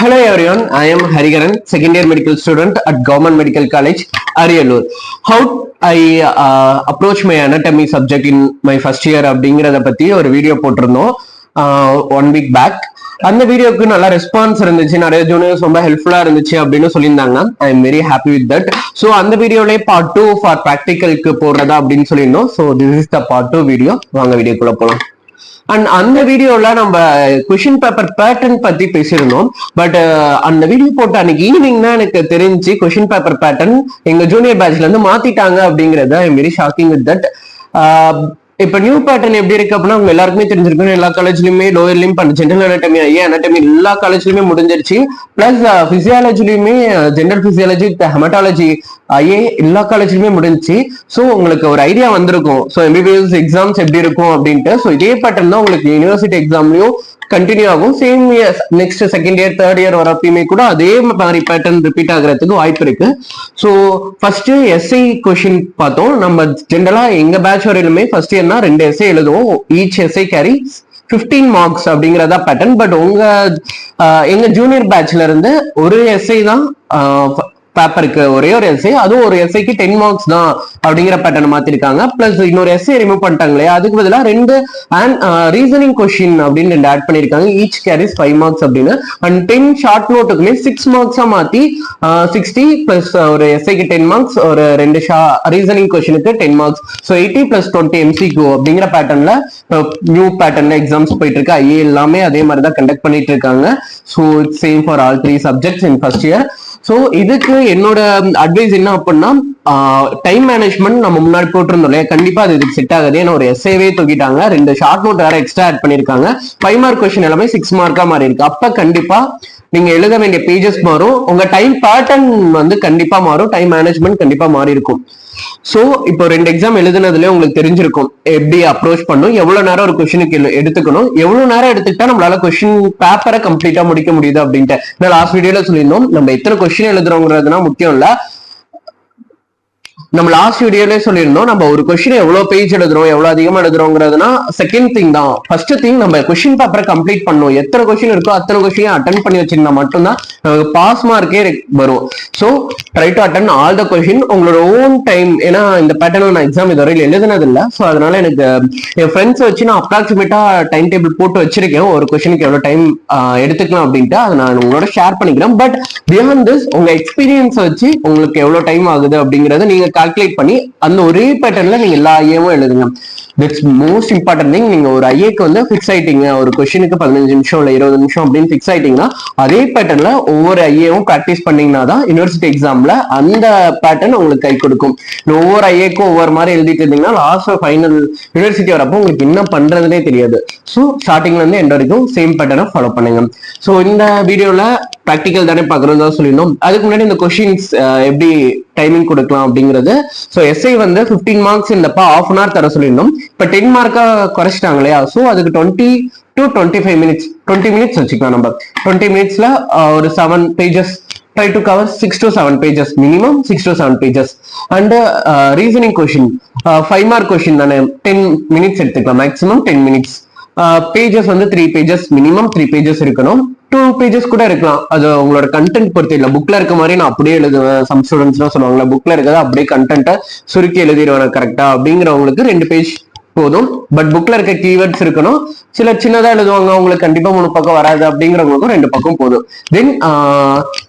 Hello everyone, I am Hariharan, second year medical student at Government Medical College, Ariyallur. How I approach my anatomy subject in my first year அப்படிங்கிறத பத்தி ஒரு video போட்டிருந்தோம் 1 week back. அந்த வீடியோக்கு நல்ல response இருந்துச்சு, நிறைய juniors ரொம்ப ஹெல்ப்ஃபுல்லா இருந்துச்சு அப்படின்னு சொல்லியிருந்தாங்க. I am very happy with that. So அந்த வீடியோலயே பார்ட் 2 ஃபார் ப்ராக்டிகலுக்கு போடுறதா அப்படின்னு சொல்லியிருந்தோம். So this is the part 2 video. வாங்க வீடியோக்குள்ள போகலாம். அண்ட் அந்த வீடியோல நம்ம கொஸ்டின் பேப்பர் பேட்டர்ன் பத்தி பேசியிருந்தோம். பட் அந்த வீடியோ போட்ட அன்னைக்கு ஈவினிங் தான் எனக்கு தெரிஞ்சு கொஸ்டின் பேப்பர் பேட்டர்ன் எங்க ஜூனியர் பேட்ச்ல இருந்து மாத்திட்டாங்க அப்படிங்கறது I am very shocking with that. இப்ப நியூ பேட்டர்ன் எப்படி இருக்கு அப்படின்னா உங்க எல்லாருக்குமே தெரிஞ்சிருக்கும். எல்லா காலேஜ்லயுமே லோயர்லயும் பண்ண ஜென்ரல் அனாட்டமி அனாட்டமி எல்லா காலேஜ்லயுமே முடிஞ்சிருச்சு. பிளஸ் பிசியாலஜிலயுமே ஜென்ரல் பிசியாலஜி ஹெமட்டாலஜி எல்லா காலேஜ்லயுமே முடிஞ்சிச்சு. ஸோ உங்களுக்கு ஒரு ஐடியா வந்திருக்கும் ஸோ எம்பிபிஎஸ் எக்ஸாம்ஸ் எப்படி இருக்கும் அப்படின்ட்டு. ஸோ இதே பேட்டர்ன் தான் உங்களுக்கு யூனிவர்சிட்டி எக்ஸாம்லயும் கண்டினியூ ஆகும். Same next second year third year வரப்பயுமே கூட அதே மாதிரி பேட்டர்ன் ரிப்பீட் ஆகுறதுக்கு வாய்ப்பு இருக்கு. ஸோ ஃபர்ஸ்ட் எஸ்ஐ கொஸ்டின் பார்த்தோம். நம்ம ஜென்ரலா எங்க பேட்ச் வரையிலுமே ஃபர்ஸ்ட் இயர்னா 2 எஸ்ஐ எழுதுவோம். ஈச் எஸ்ஐ கேரி 15 மார்க்ஸ் அப்படிங்கிறதா பேட்டர்ன். பட் எங்க ஜூனியர் பேட்ச்ல இருந்து ஒரு எஸ்ஐ தான் பேப்பருக்கு, ஒரே ஒரு எஸ்ஐ, அதுவும் ஒரு எஸ்ஐக்கு 10 மார்க்ஸ் தான் அப்படிங்கிற பேட்டர்ன் மாத்திருக்காங்க. பிளஸ் இன்னொரு எஸ்ஐ ரிமூவ் பண்ணிட்டாங்களே, அதுக்கு பதிலாக 2 ரீசனிங் கொஸ்டின் அப்படின்னு 2 ஆட் பண்ணிருக்காங்க. ஈச் கேரிஸ் 5 மார்க்ஸ் அப்படின்னு. அண்ட் 10 ஷார்ட் நோட்டுக்குமே 6 மார்க்ஸா மாத்தி 60 பிளஸ் ஒரு எஸ்ஐக்கு 10 மார்க்ஸ், ஒரு 2 ரீசனிங் கொஸ்டினுக்கு 10 மார்க்ஸ். ஸோ 80 பிளஸ் 20 MCQ அப்படிங்கிற பேட்டர்ன்ல நியூ பேட்டர்ன்ல எக்ஸாம்ஸ் போயிட்டு இருக்கு. ஐஏ எல்லாமே அதே மாதிரி தான் கண்டக்ட் பண்ணிட்டு இருக்காங்க. So it's same for all 3 subjects in first year. So இதுக்கு என்னோட அட்வைஸ் என்ன அப்படின்னா, டைம் மேனேஜ்மெண்ட் நம்ம முன்னாடி போட்டிருந்தோம் இல்லையா, கண்டிப்பா அது இதுக்கு செட் ஆகுது. ஏன்னா ஒரு எஸ்ஏவே தூக்கிட்டாங்க, 2 ஷார்ட் நோட் வேற எக்ஸ்ட்ரா ஆட் பண்ணிருக்காங்க. 5 மார்க் கொஸ்டின் எல்லாமே 6 மார்க்கா மாறி இருக்கு. அப்ப கண்டிப்பா நீங்க எழுத வேண்டிய பேஜஸ் மாறும், உங்க டைம் பேட்டர்ன் வந்து கண்டிப்பா மாறும், டைம் மேனேஜ்மெண்ட் கண்டிப்பா மாறி இருக்கும். சோ இப்போ 2 எக்ஸாம் எழுதுனதுல உங்களுக்கு தெரிஞ்சிருக்கும் எப்படி அப்ரோச் பண்ணும், எவ்வளவு நேரம் ஒரு கொஸ்டினுக்கு எடுத்துக்கணும், எவ்வளவு நேரம் எடுத்துக்கிட்டா நம்மளால கொஸ்டின் பேப்பரை கம்ப்ளீட்டா முடிக்க முடியுது அப்படின்ட்டு. நான் லாஸ்ட் வீடியோல சொல்லியிருந்தோம், நம்ம எத்தனை கொஸ்டின் எழுதுறோங்கிறதுனா முக்கியம் இல்ல. நம்ம லாஸ்ட் வீடியோல சொல்லியிருந்தோம், நம்ம ஒரு கொஸ்டின் எவ்வளவு பேஜ் எழுதுறோம், எவ்வளவு அதிகமா எழுதுறோங்கிறதுனா செகண்ட் திங் தான். ஃபர்ஸ்ட் திங் நம்ம கொஸ்டின் பேப்பரை கம்ப்ளீட் பண்ணணும். எத்தனை கொஸ்டின் இருக்கோ அத்தனை கொஸ்டின் அட்டன் பண்ணி வச்சிருந்தா மட்டும்தான் நமக்கு பாஸ் மார்க்கே வரும். So try to attend all the question உங்களோட ஓன் டைம். ஏன்னா இந்த பேட்டர்ன் நான் எக்ஸாம் இதுவரையில் எழுதுனது இல்லை. ஸோ அதனால எனக்கு என் ஃப்ரெண்ட்ஸ் வச்சு நான் அப்ராக்சிமேட்டா டைம் டேபிள் போட்டு வச்சிருக்கேன், ஒரு கொஸ்டினுக்கு எவ்வளவு டைம் எடுத்துக்கலாம் அப்படின்ட்டு. அதை நான் உங்களோட ஷேர் பண்ணிக்கிறேன். பட் பியாண்ட் திஸ் உங்க எக்ஸ்பீரியன்ஸ் வச்சு உங்களுக்கு எவ்வளவு டைம் ஆகுது அப்படிங்கறத நீங்க கால்குலேட் பண்ணி அந்த ஒரே பேட்டர்ன்ல நீங்க எல்லா ஐஏவும் எழுதுங்க. That's most important thing. நீங்க ஒரு ஐஏக்கு வந்து ஃபிக்ஸ் ஆயிட்டீங்க, ஒரு கொஸ்டினுக்கு 15 நிமிஷம் இல்ல 20 நிமிஷம் அப்படின்னு ஃபிக்ஸ் ஆயிட்டீங்கன்னா அதே பேட்டர்ன்ல ஒவ்வொரு ஐஏவும் ப்ராக்டிஸ் பண்ணீங்கன்னா தான் யூனிவர்சிட்டி எக்ஸாம்ல அந்த பேட்டர்ன் உங்களுக்கு கை கொடுக்கும். ஒவ்வொரு ஐஏக்கும் ஒவ்வொரு மாதிரி எழுதிட்டு இருந்தீங்கன்னா லாஸ்ட் ஃபைனல் யூனிவர்சிட்டி வரப்போ உங்களுக்கு என்ன பண்றதுனே தெரியாது. ஸோ ஸ்டார்டிங்ல இருந்து எண்ட் வரைக்கும் சேம் பேட்டர்னை ஃபாலோ பண்ணுங்க. ஸோ இந்த வீடியோல ப்ராக்டிக்கல் தானே பாக்குறதா சொல்லியிருந்தோம். அதுக்கு முன்னாடி இந்த கொஸ்டின்ஸ் எப்படி டைமிங் கொடுக்கலாம் அப்படிங்கிறது. ஸோ எஸ்ஐ வந்து 15 மார்க்ஸ் இருந்தப்ப ½ an hour தர சொல்லியிருந்தோம். இப்ப 10 மார்க்கா குறைச்சிட்டாங்க இல்லையா. ஸோ அதுக்கு 20 to 25 minutes 20 minutes வச்சுக்கலாம். நம்ம 20 minutesல ஒரு 7 pages try to cover 6 to 7 pages, minimum 6 to 7 pages. And reasoning question 5 mark question தானே, 10 minutes எடுத்துக்கலாம், மேக்ஸிமம் 10 minutes. பேஜஸ் வந்து 3 pages, மினிமம் 3 pages இருக்கணும். 2 pages கூட இருக்கலாம், அது உங்களோட கண்டென்ட் பொறுத்து இல்லை. புக்ல இருக்க மாதிரி நான் அப்படியே எழுதுவேன், சம் ஸ்டூடெண்ட்ஸ் எல்லாம் சொல்லுவாங்களா புக்ல இருக்கிறத அப்படியே கண்டென்ட்டை சுருக்கி எழுதிடுவேன் கரெக்டா அப்படிங்கிறவங்களுக்கு 2 பேஜ் போதும். பட் புக்ல இருக்க கீவேர்ட்ஸ் இருக்கணும். சிலர் சின்னதா எழுதுவாங்க, அவங்களுக்கு கண்டிப்பா 3 பக்கம் வராது அப்படிங்கிறவங்களுக்கும் 2 பக்கம் போதும். தென்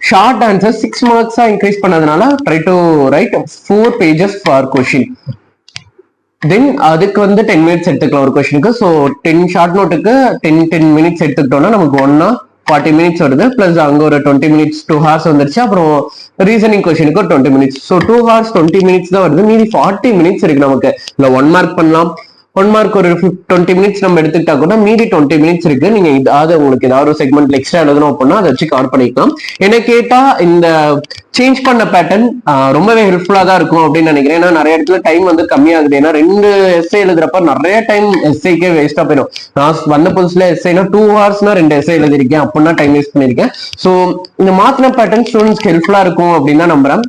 ஷார்ட் ஆன்சர் 6 மார்க்ஸா இன்க்ரீஸ் பண்ணதுனால try to write 4 pages for question. Then அதுக்கு வந்து 10 minutes எடுத்துக்கலாம் ஒரு கொஸ்டினுக்கு. ஸோ 10 ஷார்ட் நோட்டுக்கு 10 minutes எடுத்துக்கிட்டோம்னா நமக்கு 1 hour 40 minutes வருது. பிளஸ் அங்க ஒரு 20 minutes 2 hours வந்துருச்சு. அப்புறம் ரீசனிங் கொஸ்டினுக்கு 20 minutes. ஸோ 2 hours 20 minutes தான் வருது. மீதி 40 minutes இருக்கு நமக்கு. இல்ல 1 mark பண்ணலாம், 1 mark ஒரு 20 minutes நம்ம எடுத்துக்கிட்டா கூட மீதி 20 minutes இருக்கு. நீங்க இதாவது உங்களுக்கு ஏதாவது ஒரு செக்மெண்ட்ல எக்ஸ்ட்ரா எழுதணும் அப்படின்னா அதை வச்சு கவர் பண்ணிக்கலாம். என்ன கேட்டா இந்த சேஞ்ச் பண்ண பேட்டர்ன் ரொம்பவே ஹெல்ப்ஃபுல்லா தான் இருக்கும் அப்படின்னு நினைக்கிறேன். ஏன்னா நிறைய இடத்துல டைம் வந்து கம்மியாகுது. ஏன்னா 2 எஸ்ஏ எழுதுறப்ப நிறைய டைம் எஸ்ஐக்கே வேஸ்டா போயிடும். நான் வந்த புதுசுல எஸ்ஐனா 2 ஹவர்ஸ்னா 2 எஸ்ஐ எழுதிருக்கேன், அப்படின்னா டைம் வேஸ்ட் பண்ணிருக்கேன். ஸோ இந்த மாத்தின பேட்டர்ன் ஸ்டூடெண்ட்ஸ்க்கு ஹெல்ப்ஃபுல்லா இருக்கும் அப்படின்னு தான் நம்புறேன்.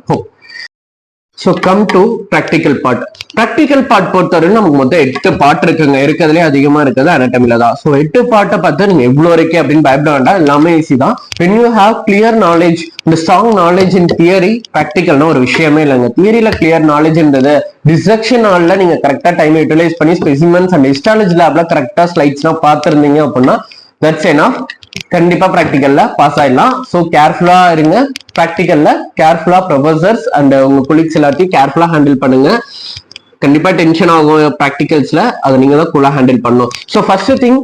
So come to practical part. Practical part பொறுத்தவரைக்கும் நமக்கு மொத்தம் 8 பார்ட் இருக்குங்க. இருக்கிறதுலே அதிகமா இருக்கிறது அனாட்டமில தான். ஸோ 8 பார்ட்டை பார்த்து நீங்க எவ்வளோ வரைக்கும் அப்படின்னு பயப்பட வேண்டாம், எல்லாமே ஈஸி தான். When you have clear knowledge, இந்த ஸ்ட்ராங் நாலேஜ் இன் தியரி, ப்ராக்டிக்கல்னா ஒரு விஷயமே இல்லைங்க. தியரியில கிளியர் நாலேஜ் இருந்தது, டிஸ்ட்ரக்ஷன் ஹால்ல நீங்க கரெக்டா டைம் யூட்டிலைஸ் பண்ணி ஸ்பெசிமென்ஸ் அண்ட் ஹிஸ்டாலஜி லேப்ல கரெக்டா ஸ்லைட்ஸ்லாம் பார்த்துருந்தீங்க அப்படின்னா தட்ஸ் எனஃப். கண்டிப்பா ப்ராக்டிக்கல்ல பாஸ் ஆயிடலாம். ஸோ கேர்ஃபுல்லா இருங்க. ப்ராக்டிக்கல்ல கேர்ஃபுல்லா ப்ரொஃபசர்ஸ் அண்ட் உங்க கொலீக்ஸ் எல்லாத்தையும் கேர்ஃபுல்லா ஹேண்டில் பண்ணுங்க. கண்டிப்பா டென்ஷன் ஆகும் ப்ராக்டிகல்ஸ்ல, அதை நீங்க தான் கூலா ஹேண்டில் பண்ணணும். So first thing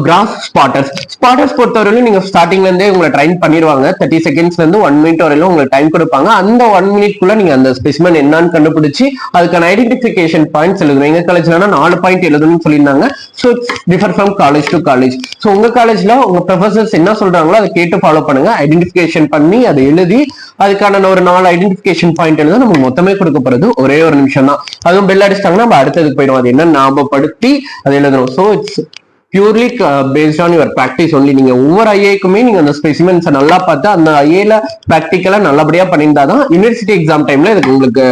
cross spotters. Spotters பொறுத்தவரையிலும் நீங்க ஸ்டார்டிங்ல இருந்தே உங்களை ட்ரைன் பண்ணிடுவாங்க. 30 செகண்ட்ஸ்ல இருந்து 1 மினிட் வரையிலும் உங்களுக்கு டைம் கொடுப்பாங்க. அந்த 1 மினிட்குள்ள நீங்க அந்த ஸ்பெசிமென் என்னன்னு கண்டுபிடிச்சு அதுக்கான ஐடென்டிபிகேஷன் பாயிண்ட்ஸ் எழுதணும். எங்க காலேஜ்ல 4 பாயிண்ட் எழுதணும்னு சொல்லியிருந்தாங்க. So it's differ from college to college. So உங்க காலேஜ்ல உங்க ப்ரொஃபசர்ஸ் என்ன சொல்றாங்களோ அதை கேட்டு ஃபாலோ பண்ணுங்க. ஐடென்டிபிகேஷன் பண்ணி அதை எழுதி அதுக்கான ஒரு 4 ஐடென்டிபிகேஷன் பாயிண்ட் எழுத நமக்கு மொத்தமே கொடுக்க போறது ஒரே ஒரு நிமிஷம் தான். அதுவும் பெல் அடிச்சிட்டாங்கன்னா நம்ம அடுத்ததுக்கு போயிடும். அது என்ன ஞாபகப்படுத்தி அதை எழுதணும். So it's purely based on your practice only. நீங்க ஒவ்வொரு ஐஏக்குமே நீங்க அந்த ஸ்பெசிமென்ஸை நல்லா பார்த்து அந்த ஐஏல ப்ராக்டிக்கலா நல்லபடியா பண்ணியிருந்தாதான் யூனிவர்சிட்டி எக்ஸாம் டைம்ல இதுக்கு உங்களுக்கு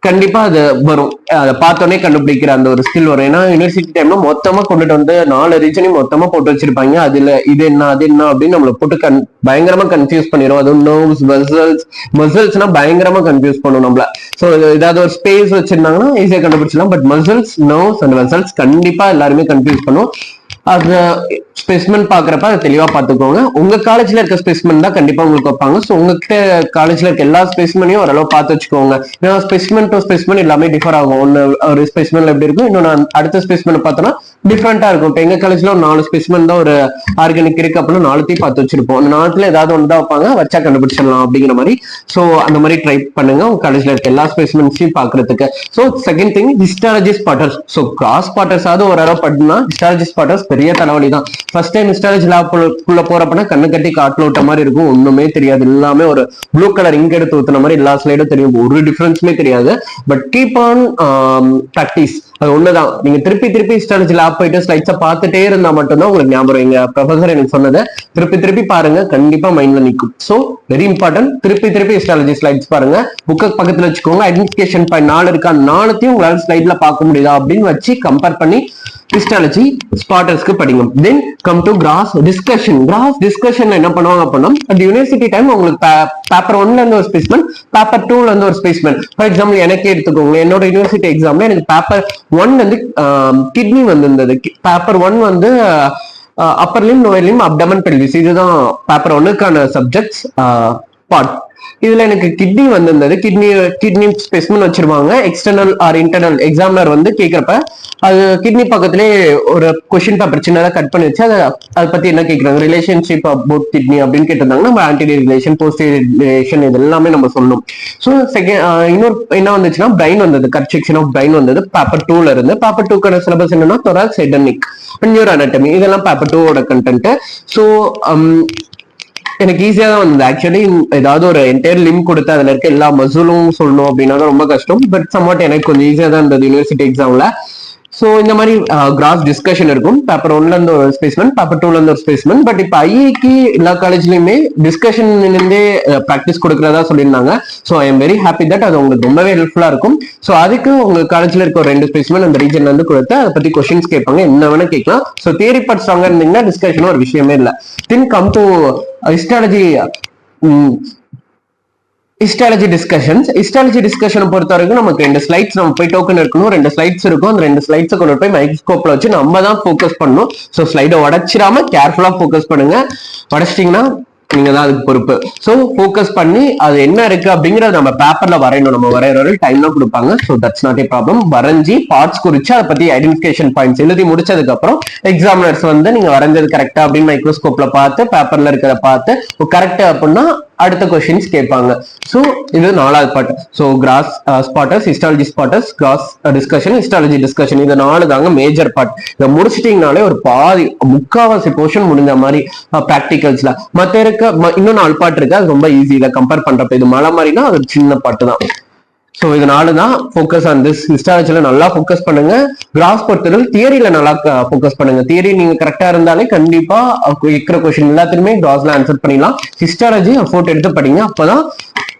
கண்டிப்பா அது வரும். அதை பார்த்தோன்னே கண்டுபிடிக்கிற அந்த ஒரு ஸ்கில் வரும். ஏன்னா யூனிவர்சிட்டி டைம்ல மொத்தமா கொண்டுட்டு வந்து 4 ரீஜனையும் மொத்தமா போட்டு வச்சிருப்பாங்க. அதுல இது என்ன அது என்ன அப்படின்னு நம்மளை போட்டு பயங்கரமா கன்ஃபியூஸ் பண்ணிடும். அதுவும் நர்வ்ஸ், மசில்ஸ்னா பயங்கரமா கன்ஃபியூஸ் பண்ணும் நம்மள. ஸோ ஏதாவது ஒரு ஸ்பேஸ் வச்சிருந்தாங்கன்னா ஈஸியா கண்டுபிடிச்சலாம். But muscles, nerves and vessels கண்டிப்பா எல்லாருமே கன்ஃபியூஸ் பண்ணும். அது ஸ்பெசிமென் பாக்குறப்ப அதை தெளிவா பாத்துக்கோங்க. உங்க காலேஜ்ல இருக்க ஸ்பெசிமென் தான் கண்டிப்பா உங்களுக்கு வைப்பாங்க. ஸோ உங்ககிட்ட காலேஜ்ல இருக்க எல்லா ஸ்பெசிமெனையும் ஓரளவு பார்த்து வச்சுக்கோங்க. ஏன்னா ஸ்பெசிமென் டு ஸ்பெசிமென் எல்லாமே டிஃபர் ஆகும். ஒன்னு ஒரு ஸ்பெசிமென்ல எப்படி இருக்கும், இன்னொன்று அடுத்த ஸ்பெசிமென் பார்த்தோம்னா டிஃப்ரெண்டா இருக்கும். இப்போ எங்க காலேஜ்ல ஒரு 4 ஸ்பெசிமென் தான் ஒரு ஆர்கானிக் இருக்கு அப்படின்னா 4த்தையும் பார்த்து வச்சிருப்போம். அந்த 4த்துல ஏதாவது ஒன்று தான் வைப்பாங்க, வச்சா கண்டுபிடிச்சிடலாம் அப்படிங்கிற மாதிரி. ஸோ அந்த மாதிரி ட்ரை பண்ணுங்க உங்க காலேஜ்ல இருக்க எல்லா ஸ்பெசிமென்ஸையும் பாக்குறதுக்கு. So second thing histology spotters. So gross ஸ்பாட்டர்ஸாவது ஓரளவு படினா ஹிஸ்டாலஜி ஸ்பாட்டர்ஸ் பெரிய தலைவலி தான். ஃபர்ஸ்ட் டைம் ஹிஸ்டாலஜி லேப்குள்ள போறப்பனா கண்ணு கட்டி காட்டுல விட்ட மாதிரி இருக்கும். ஒண்ணுமே தெரியாது. எல்லாமே ஒரு ப்ளூ கலர் இங்க எடுத்து ஊத்துன மாதிரி எல்லா ஸ்லைடும் தெரியும். ஒரு டிஃபரன்ஸுமே தெரியாது. But keep on practice. அது ஒண்ணுதான். நீங்க திருப்பி திருப்பி ஹிஸ்டாலஜி லேப் போயிட்டு ஸ்லைட்ஸை பார்த்துட்டே இருந்தா மட்டும்தான் உங்களுக்கு ஞாபகம். எங்க ப்ரொஃபசர் எனக்கு சொன்னதை திருப்பி பாருங்க, கண்டிப்பா மைண்ட்ல நிற்கும். So very important. திருப்பி ஹிஸ்டாலஜி ஸ்லைட்ஸ் பாருங்க. புக்கை பக்கத்துல வச்சுக்கோங்க. ஐடென்டிபிகேஷன் பாயிண்ட் 4 இருக்கா, 4த்தையும் உங்களால ஸ்லைட்ல பார்க்க முடியுதா அப்படின்னு வச்சு கம்பேர் பண்ணி ஹிஸ்டாலஜி ஸ்பாட்டர்ஸ்க்கு படிங்க. தென் come to cross discussion. Cross discussion என்ன பண்ணுவாங்க அப்படின்னா, அந்த யூனிவர்சிட்டி டைம் உங்களுக்கு பேப்பர் 1ல இருந்து ஒரு ஸ்பெசிமென், பேப்பர் 2ல இருந்து ஒரு ஸ்பெசிமென். ஃபார் எக்ஸாம்பிள் எனக்கே எடுத்துக்கோங்க. என்னோட யூனிவர்சிட்டி எக்ஸாம்ல எனக்கு பேப்பர் 1 வந்து கிட்னி வந்திருந்தது. பேப்பர் 1 வந்து Appar Lim, lower Lim, abdomen, pelvis. இதுதான் பேப்பர் 1க்கான சப்ஜெக்ட்ஸ் பார்ட். இதுல எனக்கு கிட்னி வந்திருந்தது. கிட்னி ஸ்பெசிமென் வச்சிருவாங்க. எக்ஸ்டர்னல் ஆர் இன்டர்னல் எக்ஸாமினர் வந்து கேட்கிறப்ப அது கிட்னி பக்கத்திலே ஒரு கொஸ்டின் பேப்பர் சின்னதா கட் பண்ணி வச்சு அதை பத்தி என்ன கேட்கறாங்க, ரிலேஷன்ஷிப் அபவுட் கிட்னி அப்படின்னு கேட்டிருந்தாங்கன்னா நம்ம ஆன்டீரியர் ரிலேஷன், போஸ்டீரியர் ரிலேஷன் இது எல்லாமே நம்ம சொல்லணும். ஸோ இன்னொரு என்ன வந்துச்சுன்னா பிரைன் வந்தது. கட் செக்ஷன் ஆஃப் பிரைன் வந்தது பேப்பர் 2ல இருந்து. பேப்பர் 2க்கான சிலபஸ் என்னன்னா thorax, head and neck, neuro anatomy. இதெல்லாம் பேப்பர் 2ஓட கண்டென்ட். ஸோ எனக்கு ஈஸியா தான் வந்தது. ஆக்சுவலி ஏதாவது ஒரு என்டையர் லிம் கொடுத்து அதுல இருக்க எல்லா மசூலும் சொல்லணும் அப்படின்னா ரொம்ப கஷ்டம். பட் சம்வாட் எனக்கு கொஞ்சம் ஈஸியா தான் இருந்தது யூனிவர்சிட்டி எக்ஸாம்ல. ஸோ இந்த மாதிரி கிராஸ் டிஸ்கஷன் இருக்கும். பேப்பர் 1ல இருந்து ஒரு ஸ்பெசிமென், பேப்பர் 2ல இருந்து ஒரு ஸ்பெசிமென். பட் இப்போ ஐஏக்கு எல்லா காலேஜ்லயுமே டிஸ்கஷன் இருந்தே ப்ராக்டிஸ் கொடுக்கறதா சொல்லியிருந்தாங்க. So I am very happy that அது உங்களுக்கு ரொம்பவே ஹெல்ப்ஃபுல்லா இருக்கும். ஸோ அதுக்கு உங்க காலேஜ்ல இருக்க ஒரு 2 ஸ்பெசிமென் அந்த ரீஜன்ல இருந்து கொடுத்து அதை பத்தி கொஸ்டின்ஸ் கேட்பாங்க, என்ன வேணா கேட்கலாம். ஸோ தியரி பார்ட் ஸ்ட்ராங்கா இருந்தீங்கன்னா டிஸ்கஷன் ஒரு விஷயமே இல்லை. தென் கம் டு ஹிஸ்டாலஜி டிஸ்கஷன் பொறுத்த வரைக்கும் நமக்கு 2 ஸ்லைட்ஸ் நம்ம போய் டோக்கன் இருக்கணும். 2 ஸ்லைட்ஸ் இருக்கும். அந்த 2 ஸ்லைட்ஸை கொண்டு போய் மைக்ரோஸ்கோப்ல வச்சு நம்ம தான் ஃபோக்கஸ் பண்ணணும். ஸோ ஸ்லைடை உடைச்சிடாம கேர்ஃபுல்லா ஃபோக்கஸ் பண்ணுங்க. உடைச்சிட்டீங்கன்னா நீங்க தான் அதுக்கு பொறுப்பு. ஸோ ஃபோக்கஸ் பண்ணி அது என்ன இருக்கு அப்படிங்கறத நம்ம பேப்பர்ல வரையணும். நம்ம வரைகிற டைம் தான் கொடுப்பாங்க. So that's not a problem. வரைஞ்சி பார்ட்ஸ் குறிச்சு அதை பத்தி ஐடென்டிஃபிகேஷன் பாயிண்ட்ஸ் எழுதி முடிச்சதுக்கு அப்புறம் எக்ஸாமினர்ஸ் வந்து நீங்க வரைஞ்சது கரெக்டா அப்படின்னு மைக்ரோஸ்கோப்ல பார்த்து பேப்பர்ல இருக்கிறத பார்த்து கரெக்டா அப்படின்னா அடுத்த கொஸ்டின்ஸ் கேட்பாங்க. ஸோ இது 4வது part. So cross spotters, histology spotters, cross discussion, histology discussion, இது 4 தாங்க மேஜர் பார்ட். இதை முடிச்சிட்டீங்கனாலே ஒரு பாதி முக்காவாசி போர்ஷன் முடிஞ்ச மாதிரி ப்ராக்டிகல்ஸ்ல. மற்ற இருக்க இன்னும் 4 பார்ட் இருக்கு. அது ரொம்ப ஈஸி. இதை கம்பேர் பண்றப்ப இது மலை மாதிரினா அது சின்ன பார்ட் தான். ஸோ இதனால தான் ஃபோக்கஸ் ஆன் திஸ். ஹிஸ்டாலஜில நல்லா ஃபோக்கஸ் பண்ணுங்க. கிராஸ் பொறுத்தவரை தியரியில நல்லா ஃபோக்கஸ் பண்ணுங்க. தியரி நீங்க கரெக்டா இருந்தாலே கண்டிப்பா இருக்கிற கொஸ்டின் எல்லாத்துக்குமே கிராஸ்ல ஆன்சர் பண்ணிடலாம். ஹிஸ்டாலஜி எஃபோர்ட் எடுத்து படிங்க. அப்பதான்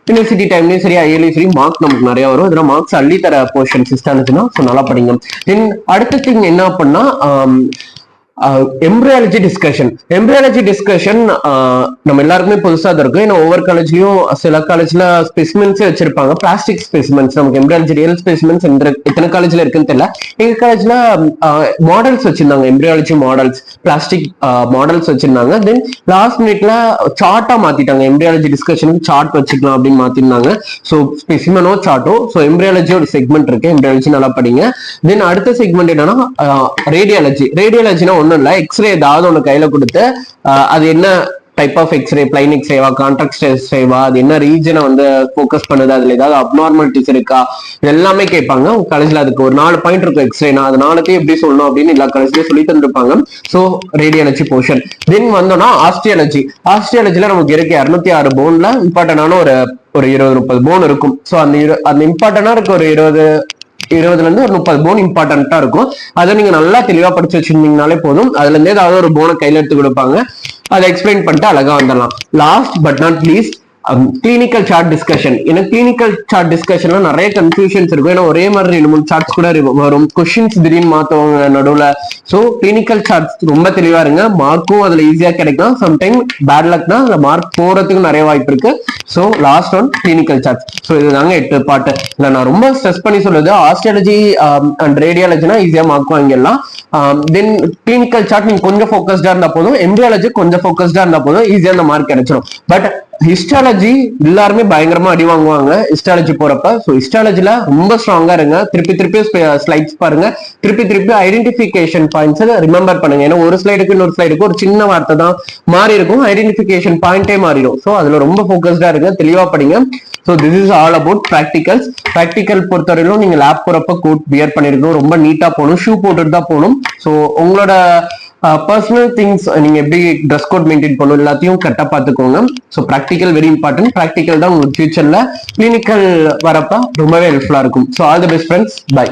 யூனிவர்சிட்டி டைம்லயும் சரி ஐஎல்லையும் சரி மார்க் நமக்கு நிறைய வரும். இதெல்லாம் மார்க்ஸ் அள்ளி தர போர்ஷன் ஹிஸ்டாலஜினா. ஸோ நல்லா படிங்க. தென் அடுத்த திங் என்ன அப்படின்னா எம்ப்ரியாலஜி டிஸ்கஷன். எம்ப்ரியாலஜி டிஸ்கஷன் நம்ம எல்லாருக்குமே புதுசா தான் இருக்கும். ஏன்னா ஒவ்வொரு காலேஜ்லயும் சில காலேஜ்ல ஸ்பெசிமென்ஸே வச்சிருப்பாங்க, பிளாஸ்டிக் ஸ்பெசிமென்ஸ். நமக்கு எம்ப்ரியாலஜி ரியல் ஸ்பெசிமென்ஸ் எத்தனை காலேஜ்ல இருக்குன்னு தெரியல. எங்க காலேஜ்ல மாடல்ஸ் வச்சிருந்தாங்க, எம்ப்ரியாலஜி மாடல்ஸ், பிளாஸ்டிக் மாடல்ஸ் வச்சிருந்தாங்க. தென் லாஸ்ட் மினிட்ல சார்ட்டா மாத்திட்டாங்க, எம்ப்ரியாலஜி டிஸ்கஷனுக்கு சார்ட் வச்சுக்கலாம் அப்படின்னு மாத்திருந்தாங்க. ஸோ ஸ்பெசிமெனோ சார்ட்டோ. ஸோ எம்ப்ரியாலஜி ஒரு செக்மெண்ட் இருக்கு, எம்ப்ரியாலஜி நல்லா படிங்க. தென் அடுத்த செக்மெண்ட் என்னன்னா ரேடியாலஜி. ரேடியாலஜினா ஒன்றும் இல்லை, எக்ஸ்ரே ஏதாவது ஒன்று கையில கொடுத்து அது என்ன டைப் ஆஃப் எக்ஸ்ரே, பிளைன் எக்ஸ்ரேவா, கான்ட்ராக்ட் எக்ஸ்ரேவா, அது என்ன ரீஜனை வந்து ஃபோக்கஸ் பண்ணுது, அதுல ஏதாவது அப்நார்மாலிட்டிஸ் இருக்கா, எல்லாமே கேட்பாங்க. உங்க காலேஜ்ல அதுக்கு ஒரு 4 பாயிண்ட் இருக்கும் எக்ஸ்ரேனா, அது 4 எப்படி சொல்லணும் அப்படின்னு எல்லா காலேஜ்லயும் சொல்லி தந்துருப்பாங்க. So radiology portion. தென் வந்தோம்னா ஆஸ்ட்ரியாலஜி. ஆஸ்ட்ரியாலஜில நமக்கு இருக்கு 206 போன்ல இம்பார்ட்டன்டான ஒரு 20-30 போன் இருக்கும். ஸோ அந்த இம்பார்ட்டன்டா இருக்க ஒரு 20 இருந்து ஒரு 30 போன் இம்பார்ட்டன்டா இருக்கும். அதை நீங்க நல்லா தெளிவா படிச்சு வச்சிருந்தீங்கனாலே போதும். அதுல இருந்து ஏதாவது ஒரு போனை கையில எடுத்து கொடுப்பாங்க, அதை எக்ஸ்பிளைன் பண்ணிட்டு அழகா வந்துடலாம். Last but not least clinical chart discussion. எனக்கு கிளினிக்கல் சார்ட் டிஸ்கஷன்ல நிறைய கன்ஃபியூஷன்ஸ் இருக்கும். ஏன்னா ஒரே மாதிரி 2-3 சார்ட்ஸ் கூட வரும், கொஸ்டின்ஸ் திடீர்னு மாத்தவங்க நடுவுல. ஸோ கிளினிக்கல் சார்ட்ஸ் ரொம்ப தெளிவா இருங்க, மார்க்கும் அதுல ஈஸியா கிடைக்கும். சம்டைம் பேட் லக்னா அதுல மார்க் போறதுக்கு நிறைய வாய்ப்பு இருக்கு. So last one clinical charts. So இதுதாங்க 8 பாட்டு. இல்ல நான் ரொம்ப ஸ்ட்ரெஸ் பண்ணி சொல்லுது, ஆஸ்ட்ரியாலஜி அண்ட் ரேடியாலஜினா ஈஸியா மார்க் வாங்கிடலாம். தென் கிளினிக்கல் சார்ட் நீங்க கொஞ்சம் ஃபோக்கஸ்டா இருந்தா போதும், எம்ப்ரியாலஜி கொஞ்சம் ஃபோக்கஸ்டா இருந்தா போதும், ஈஸியா அந்த மார்க் கிடைச்சிடும். பட் ஹிஸ்டாலஜி எல்லாருமே பயங்கரமா அடி வாங்குவாங்க ஹிஸ்டாலஜி போறப்ப. ஸோ ஹிஸ்டாலஜில ரொம்ப ஸ்ட்ராங்கா இருங்க. திருப்பி ஸ்லைட்ஸ் பாருங்க, திருப்பி ஐடென்டிஃபிகேஷன் பாயிண்ட்ஸ் ரிமெம்பர் பண்ணுங்க. ஏன்னா ஒரு ஸ்லைடுக்கு இன்னொரு ஸ்லைடுக்கு ஒரு சின்ன வார்த்தை தான் மாறி இருக்கும், ஐடென்டிஃபிகேஷன் பாயிண்டே மாறிடும். ஸோ அதுல ரொம்ப ஃபோக்கஸ்டா இருங்க, தெளிவா படிங்க. So this is all about practicals. Practical பொறுத்தவரையிலும் நீங்க லேப் போறப்ப கோட் வியர் பண்ணிருக்கணும், ரொம்ப நீட்டா போகணும், ஷூ போட்டுட்டு தான் போகணும். ஸோ உங்களோட பர்சனல் திங்ஸ் நீங்க எப்படி ட்ரெஸ் கோட் மெயின்டைன் பண்ணணும் எல்லாத்தையும் கரெக்டா பாத்துக்கோங்க. So practical very important. Practical தான் உங்களுக்கு ஃபியூச்சர்ல கிளினிக்கல் வரப்ப ரொம்பவே ஹெல்ப்ஃபுல்லா இருக்கும். So all the best friends, by.